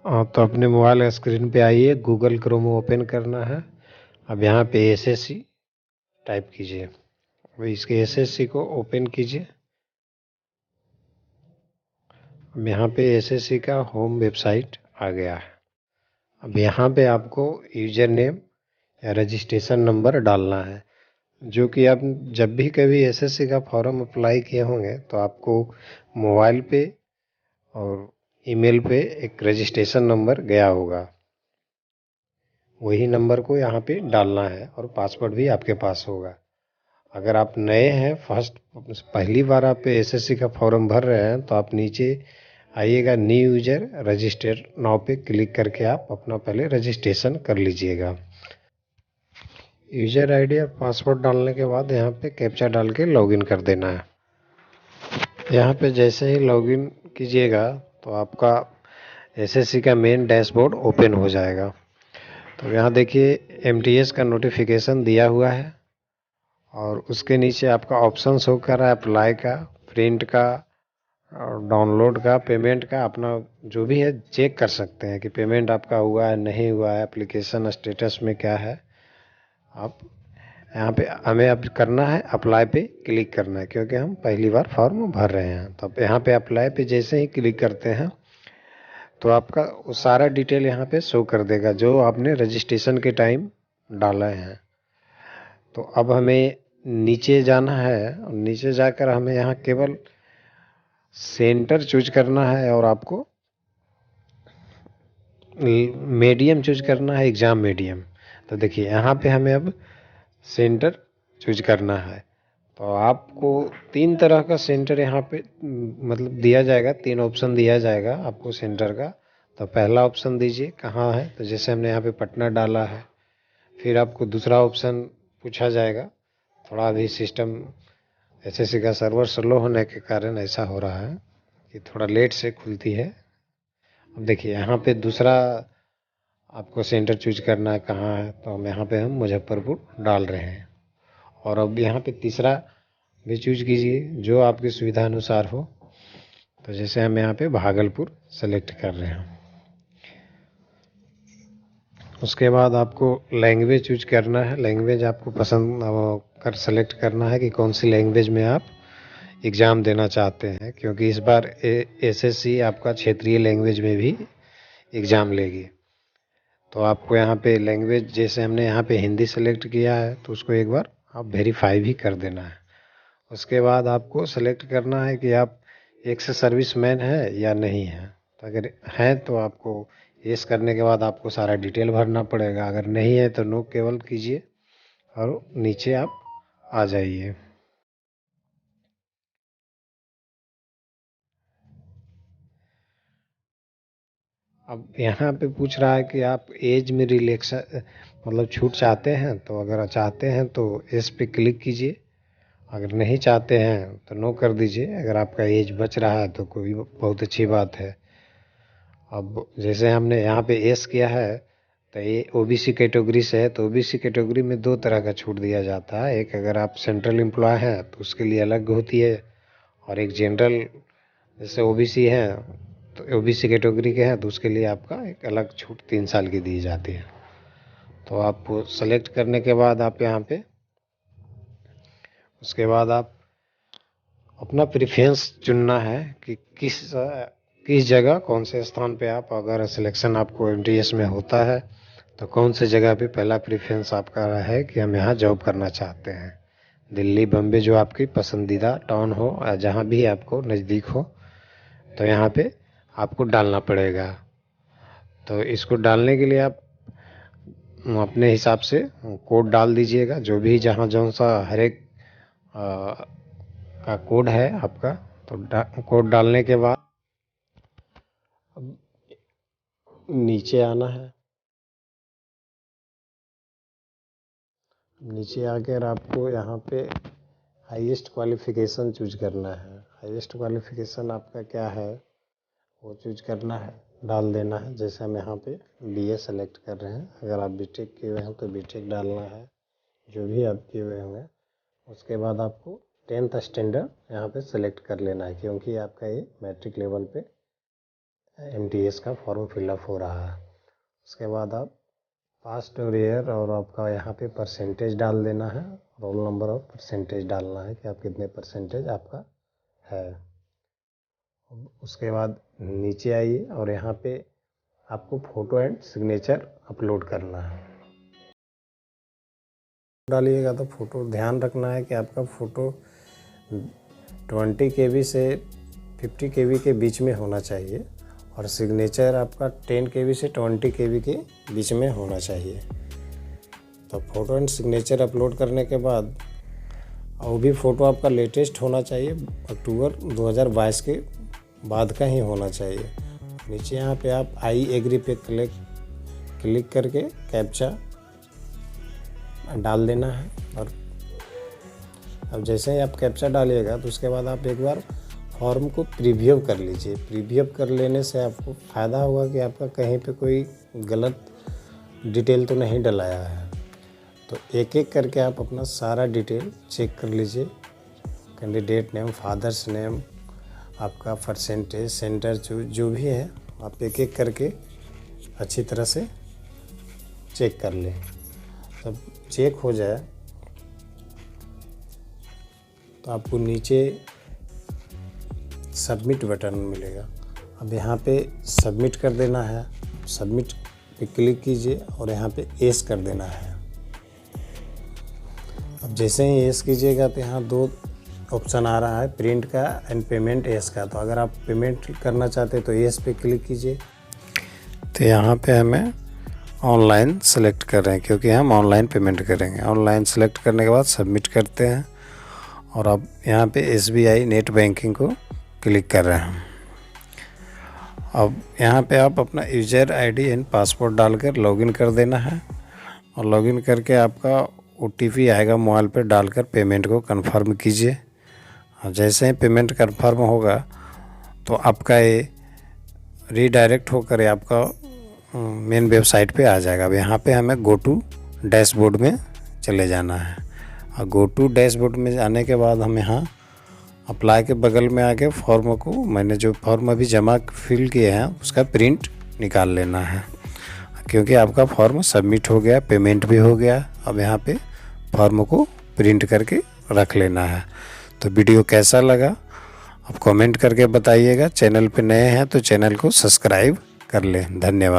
तो अपने mobile screen पे आइए, गूगल क्रोम ओपन करना है। अब यहाँ पे एसएससी टाइप कीजिए। अब इसके एसएससी को ओपन कीजिए। अब यहाँ पे एसएससी का होम वेबसाइट आ गया है। अब यहाँ पे आपको यूजर नेम या रजिस्ट्रेशन नंबर डालना है, जो कि आप जब भी कभी एसएससी का फॉर्म अप्लाई किए होंगे तो आपको मोबाइल पे और ईमेल पे एक रजिस्ट्रेशन नंबर गया होगा। वही नंबर को यहाँ पे डालना है और पासवर्ड भी आपके पास होगा। अगर आप नए हैं, पहली बार आप एसएससी का फॉर्म भर रहे हैं, तो आप नीचे आइएगा, न्यू यूजर रजिस्टर नाउ पे क्लिक करके आप अपना पहले रजिस्ट्रेशन कर लीजिएगा। यूजर आईडी और पासवर्ड डालने के बाद यहाँ पे कैप्चा डाल के लॉगिन कर देना है। यहाँ पे जैसे ही लॉगिन कीजिएगा तो आपका एसएससी का मेन डैशबोर्ड ओपन हो जाएगा। तो यहाँ देखिए एमटीएस का नोटिफिकेशन दिया हुआ है और उसके नीचे आपका ऑप्शन शो कर रहा है अप्लाई का, प्रिंट का और डाउनलोड का, पेमेंट का। अपना जो भी है चेक कर सकते हैं कि पेमेंट आपका हुआ है नहीं हुआ है, एप्लीकेशन स्टेटस में क्या है। आप यहाँ पे हमें अब करना है अप्लाई पे क्लिक करना है, क्योंकि हम पहली बार फॉर्म भर रहे हैं। तो अब यहाँ पे अप्लाई पे जैसे ही क्लिक करते हैं तो आपका वो सारा डिटेल यहाँ पे शो कर देगा जो आपने रजिस्ट्रेशन के टाइम डाला है। तो अब हमें नीचे जाना है और नीचे जाकर हमें यहाँ केवल सेंटर चूज करना है और आपको मीडियम चूज करना है, एग्ज़ाम मीडियम। तो देखिए यहाँ पे हमें अब सेंटर चूज करना है। तो आपको 3 तरह का सेंटर यहाँ पे मतलब दिया जाएगा, 3 ऑप्शन दिया जाएगा आपको सेंटर का। तो पहला ऑप्शन दीजिए कहाँ है, तो जैसे हमने यहाँ पे पटना डाला है। फिर आपको दूसरा ऑप्शन पूछा जाएगा। थोड़ा अभी सिस्टम एसएससी का सर्वर स्लो होने के कारण ऐसा हो रहा है कि थोड़ा लेट से खुलती है। अब देखिए यहाँ पे दूसरा आपको सेंटर चूज करना है कहाँ है, तो हम यहाँ पे हम मुजफ्फरपुर डाल रहे हैं। और अब यहाँ पे तीसरा भी चूज कीजिए जो आपकी सुविधा अनुसार हो। तो जैसे हम यहाँ पे भागलपुर सेलेक्ट कर रहे हैं। उसके बाद आपको लैंग्वेज चूज करना है। लैंग्वेज आपको पसंद कर सेलेक्ट करना है कि कौन सी लैंग्वेज में आप एग्ज़ाम देना चाहते हैं, क्योंकि इस बार एसएससी आपका क्षेत्रीय लैंग्वेज में भी एग्ज़ाम लेगी। तो आपको यहाँ पे लैंग्वेज जैसे हमने यहाँ पे हिंदी सेलेक्ट किया है तो उसको एक बार आप वेरीफाई भी कर देना है। उसके बाद आपको सेलेक्ट करना है कि आप एक्स सर्विसमैन है या नहीं है। तो अगर हैं तो आपको येस करने के बाद आपको सारा डिटेल भरना पड़ेगा। अगर नहीं है तो नो केवल कीजिए और नीचे आप आ जाइए। अब यहाँ पे पूछ रहा है कि आप एज में रिलैक्सन मतलब छूट चाहते हैं। तो अगर चाहते हैं तो एस पे क्लिक कीजिए, अगर नहीं चाहते हैं तो नो कर दीजिए। अगर आपका एज बच रहा है तो कोई बहुत अच्छी बात है। अब जैसे हमने यहाँ पे एस किया है तो ये ओबीसी कैटेगरी से है, तो ओबीसी कैटेगरी में 2 तरह का छूट दिया जाता है। एक अगर आप सेंट्रल एम्प्लॉय हैं तो उसके लिए अलग होती है, और एक जनरल जैसे ओबीसी है तो ओबीसी कैटेगरी के हैं तो उसके लिए आपका एक अलग छूट 3 साल की दी जाती है। तो आपको सेलेक्ट करने के बाद आप यहाँ पे उसके बाद आप अपना प्रेफरेंस चुनना है कि किस जगह कौन से स्थान पे आप, अगर सिलेक्शन आपको एमटीएस में होता है तो कौन से जगह पे पहला प्रेफरेंस आपका है कि हम यहाँ जॉब करना चाहते हैं। दिल्ली, बम्बे, जो आपकी पसंदीदा टाउन हो या जहाँ भी आपको नज़दीक हो, तो यहाँ पे आपको डालना पड़ेगा। तो इसको डालने के लिए आप अपने हिसाब से कोड डाल दीजिएगा, जो भी जहाँ जौन सा हर एक का कोड है आपका। तो कोड डालने के बाद अब नीचे आना है। नीचे आकर आपको यहाँ पे हाईएस्ट क्वालिफ़िकेशन चूज करना है। हाईएस्ट क्वालिफ़िकेशन आपका क्या है वो चूज करना है, डाल देना है। जैसे हम यहाँ पे बीए सेलेक्ट कर रहे हैं। अगर आप बीटेक किए हुए हैं तो बीटेक डालना है, जो भी आप किए हुए होंगे। उसके बाद आपको 10th स्टैंडर्ड यहाँ पे सेलेक्ट कर लेना है, क्योंकि आपका ये मैट्रिक लेवल पे MTS का फॉर्म फिलअप हो रहा है। उसके बाद आप पास्ट और ईयर और आपका यहाँ पे परसेंटेज डाल देना है, रोल नंबर और परसेंटेज डालना है कि आप कितने परसेंटेज आपका है। उसके बाद नीचे आइए और यहाँ पे आपको फ़ोटो एंड सिग्नेचर अपलोड करना है। डालिएगा तो फ़ोटो ध्यान रखना है कि आपका फ़ोटो 20 KB से 50 KB के बीच में होना चाहिए और सिग्नेचर आपका 10 KB से 20 KB के बीच में होना चाहिए। तो फ़ोटो एंड सिग्नेचर अपलोड करने के बाद वो भी फ़ोटो आपका लेटेस्ट होना चाहिए, अक्टूबर 2022 के बाद का ही होना चाहिए। नीचे यहाँ पे आप आई एग्री पे क्लिक करके कैप्चा डाल देना है। और अब जैसे ही आप कैप्चा डालिएगा तो उसके बाद आप एक बार फॉर्म को प्रीव्यू कर लीजिए। प्रीव्यू कर लेने से आपको फ़ायदा होगा कि आपका कहीं पे कोई गलत डिटेल तो नहीं डलाया है। तो एक एक करके आप अपना सारा डिटेल चेक कर लीजिए, कैंडिडेट नेम, फादर्स नेम, आपका परसेंटेज, सेंटर जो भी है, आप एक एक करके अच्छी तरह से चेक कर लें। तब चेक हो जाए तो आपको नीचे सबमिट बटन मिलेगा। अब यहाँ पे सबमिट कर देना है। सबमिट पे क्लिक कीजिए और यहाँ पे एस कर देना है। अब जैसे ही एस कीजिएगा तो यहाँ 2 ऑप्शन आ रहा है, प्रिंट का एंड पेमेंट एस का। तो अगर आप पेमेंट करना चाहते हैं तो एस पे क्लिक कीजिए। तो यहाँ पे हमें ऑनलाइन सेलेक्ट कर रहे हैं क्योंकि हम ऑनलाइन पेमेंट करेंगे। ऑनलाइन सेलेक्ट करने के बाद सबमिट करते हैं और अब यहाँ पे SBI नेट बैंकिंग को क्लिक कर रहे हैं। अब यहाँ पे आप अपना यूज़र ID एंड पासवर्ड डालकर लॉगिन कर देना है और लॉगिन करके आपका OTP आएगा मोबाइल पर, डालकर पेमेंट को कंफर्म कीजिए। और जैसे ही पेमेंट कंफर्म होगा तो आपका ये रीडायरेक्ट होकर आपका मेन वेबसाइट पे आ जाएगा। अब यहाँ पे हमें गो टू डैशबोर्ड में चले जाना है और गो टू डैशबोर्ड में जाने के बाद हम यहाँ अप्लाई के बगल में आके फॉर्म को, मैंने जो फॉर्म अभी जमा फिल किए हैं उसका प्रिंट निकाल लेना है क्योंकि आपका फॉर्म सबमिट हो गया, पेमेंट भी हो गया। अब यहाँ पे फॉर्म को प्रिंट करके रख लेना है। तो वीडियो कैसा लगा आप कमेंट करके बताइएगा। चैनल पे नए हैं तो चैनल को सब्सक्राइब कर लें। धन्यवाद।